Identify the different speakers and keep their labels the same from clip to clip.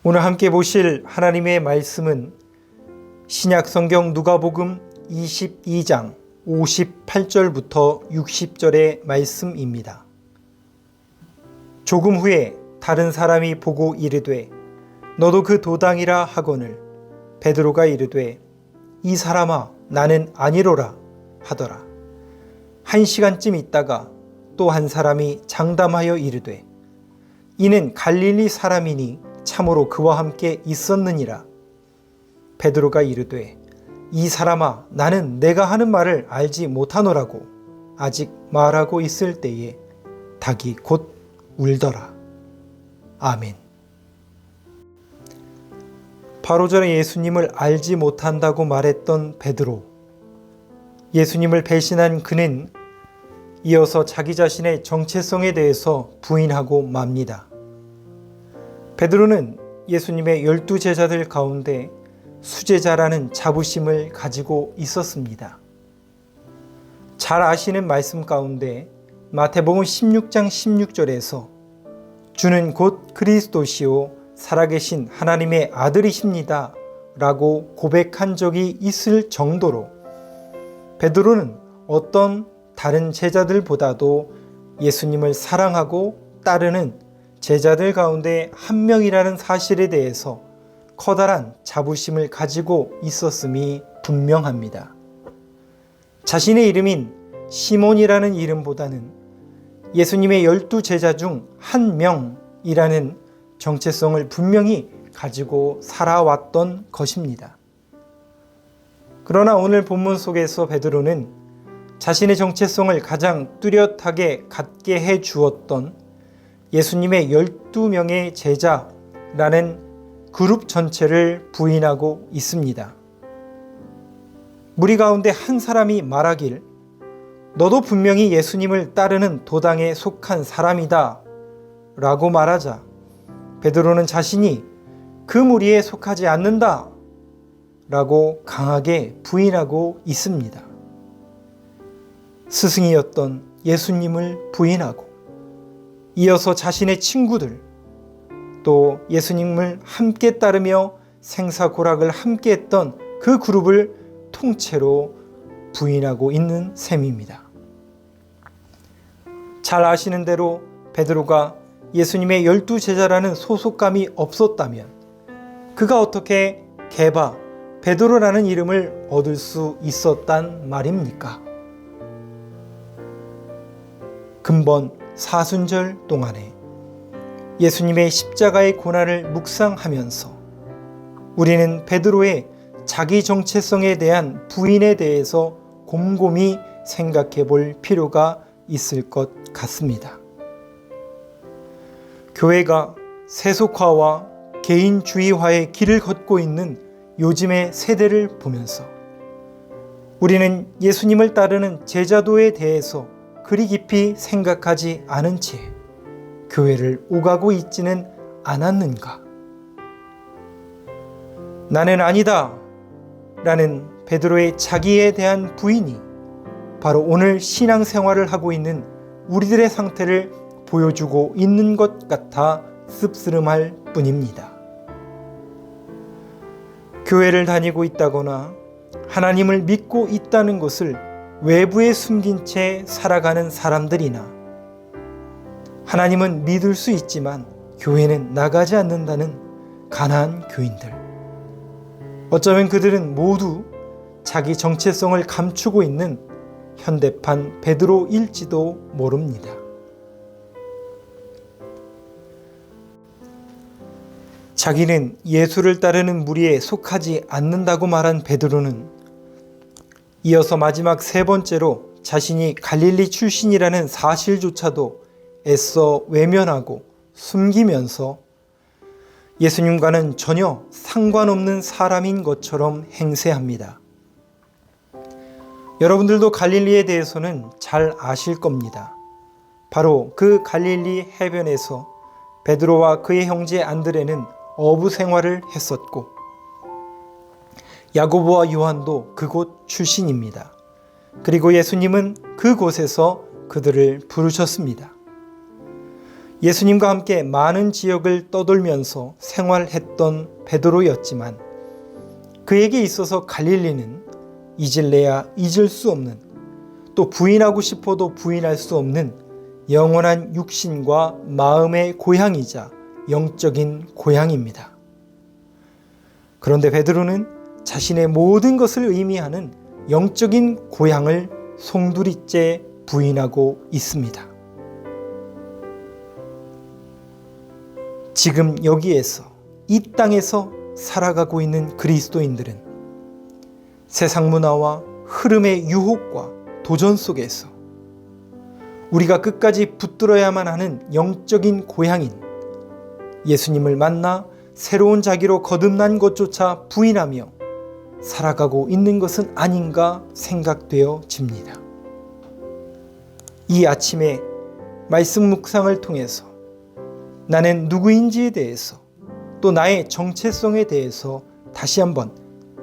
Speaker 1: 오늘 함께 보실 하나님의 말씀은 신약 성경 누가복음 22장 58절부터 60절의 말씀입니다. 조금 후에 다른 사람이 보고 이르되 너도 그 도당이라 하거늘 베드로가 이르되 이 사람아 나는 아니로라 하더라. 1시간쯤 있다가 또 한 사람이 장담하여 이르되 이는 갈릴리 사람이니 참으로 그와 함께 있었느니라. 베드로가 이르되 이 사람아 나는 내가 하는 말을 알지 못하노라고 아직 말하고 있을 때에 닭이 곧 울더라. 아멘. 바로 전에 예수님을 알지 못한다고 말했던 베드로. 예수님을 배신한 그는 이어서 자기 자신의 정체성에 대해서 부인하고 맙니다. 베드로는 예수님의 12 제자들 가운데 수제자라는 자부심을 가지고 있었습니다. 잘 아시는 말씀 가운데 마태복음 16장 16절에서 주는 곧 그리스도시요 살아계신 하나님의 아들이십니다 라고 고백한 적이 있을 정도로 베드로는 어떤 다른 제자들보다도 예수님을 사랑하고 따르는 제자들 가운데 한 명이라는 사실에 대해서 커다란 자부심을 가지고 있었음이 분명합니다. 자신의 이름인 시몬이라는 이름보다는 예수님의 12 제자 중 한 명이라는 정체성을 분명히 가지고 살아왔던 것입니다. 그러나 오늘 본문 속에서 베드로는 자신의 정체성을 가장 뚜렷하게 갖게 해 주었던 예수님의 12명의 제자라는 그룹 전체를 부인하고 있습니다. 무리 가운데 한 사람이 말하길 너도 분명히 예수님을 따르는 도당에 속한 사람이다 라고 말하자 베드로는 자신이 그 무리에 속하지 않는다 라고 강하게 부인하고 있습니다. 스승이었던 예수님을 부인하고 이어서 자신의 친구들 또 예수님을 함께 따르며 생사고락을 함께 했던 그 그룹을 통째로 부인하고 있는 셈입니다. 잘 아시는 대로 베드로가 예수님의 12제자라는 소속감이 없었다면 그가 어떻게 게바, 베드로라는 이름을 얻을 수 있었단 말입니까? 근본 사순절 동안에 예수님의 십자가의 고난을 묵상하면서 우리는 베드로의 자기 정체성에 대한 부인에 대해서 곰곰이 생각해 볼 필요가 있을 것 같습니다. 교회가 세속화와 개인주의화의 길을 걷고 있는 요즘의 세대를 보면서 우리는 예수님을 따르는 제자도에 대해서 그리 깊이 생각하지 않은 채 교회를 오가고 있지는 않았는가? 나는 아니다 라는 베드로의 자기에 대한 부인이 바로 오늘 신앙생활을 하고 있는 우리들의 상태를 보여주고 있는 것 같아 씁쓸음할 뿐입니다. 교회를 다니고 있다거나 하나님을 믿고 있다는 것을 외부에 숨긴 채 살아가는 사람들이나 하나님은 믿을 수 있지만 교회는 나가지 않는다는 가난한 교인들, 어쩌면 그들은 모두 자기 정체성을 감추고 있는 현대판 베드로일지도 모릅니다. 자기는 예수를 따르는 무리에 속하지 않는다고 말한 베드로는 이어서 마지막 세 번째로 자신이 갈릴리 출신이라는 사실조차도 애써 외면하고 숨기면서 예수님과는 전혀 상관없는 사람인 것처럼 행세합니다. 여러분들도 갈릴리에 대해서는 잘 아실 겁니다. 바로 그 갈릴리 해변에서 베드로와 그의 형제 안드레는 어부 생활을 했었고 야고보와 요한도 그곳 출신입니다. 그리고 예수님은 그곳에서 그들을 부르셨습니다. 예수님과 함께 많은 지역을 떠돌면서 생활했던 베드로였지만 그에게 있어서 갈릴리는 잊을래야 잊을 수 없는, 또 부인하고 싶어도 부인할 수 없는 영원한 육신과 마음의 고향이자 영적인 고향입니다. 그런데 베드로는 자신의 모든 것을 의미하는 영적인 고향을 송두리째 부인하고 있습니다. 지금 여기에서 이 땅에서 살아가고 있는 그리스도인들은 세상 문화와 흐름의 유혹과 도전 속에서 우리가 끝까지 붙들어야만 하는 영적인 고향인 예수님을 만나 새로운 자기로 거듭난 것조차 부인하며 살아가고 있는 것은 아닌가 생각되어집니다. 이 아침에 말씀 묵상을 통해서 나는 누구인지에 대해서 또 나의 정체성에 대해서 다시 한번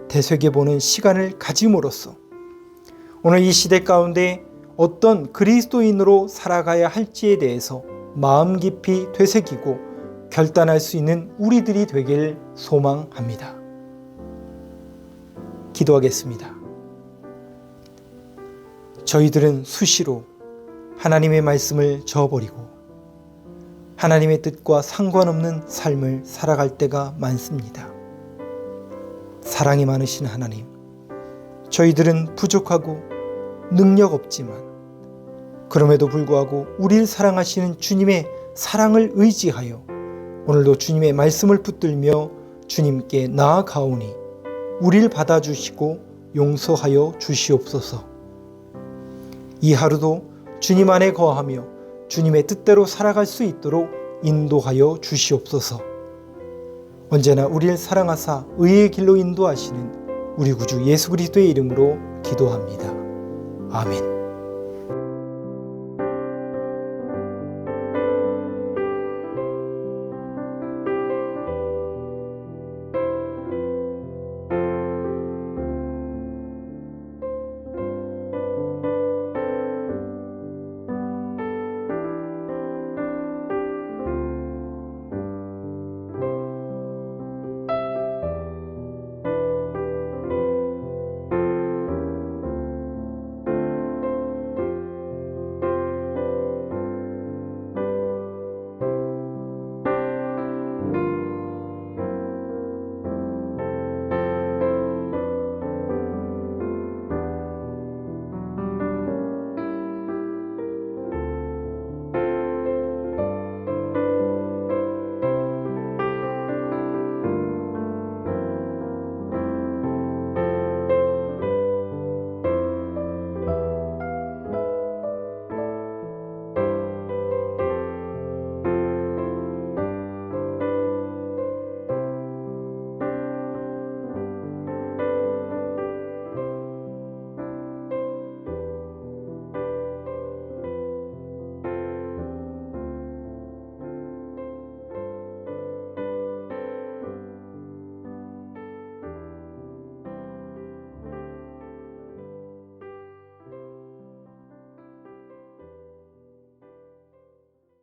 Speaker 1: 되새겨보는 시간을 가짐으로써 오늘 이 시대 가운데 어떤 그리스도인으로 살아가야 할지에 대해서 마음 깊이 되새기고 결단할 수 있는 우리들이 되길 소망합니다. 기도하겠습니다. 저희들은 수시로 하나님의 말씀을 저어버리고 하나님의 뜻과 상관없는 삶을 살아갈 때가 많습니다. 사랑이 많으신 하나님, 저희들은 부족하고 능력 없지만 그럼에도 불구하고 우리를 사랑하시는 주님의 사랑을 의지하여 오늘도 주님의 말씀을 붙들며 주님께 나아가오니 우리를 받아주시고 용서하여 주시옵소서. 이 하루도 주님 안에 거하며 주님의 뜻대로 살아갈 수 있도록 인도하여 주시옵소서. 언제나 우리를 사랑하사 의의 길로 인도하시는 우리 구주 예수 그리스도의 이름으로 기도합니다. 아멘.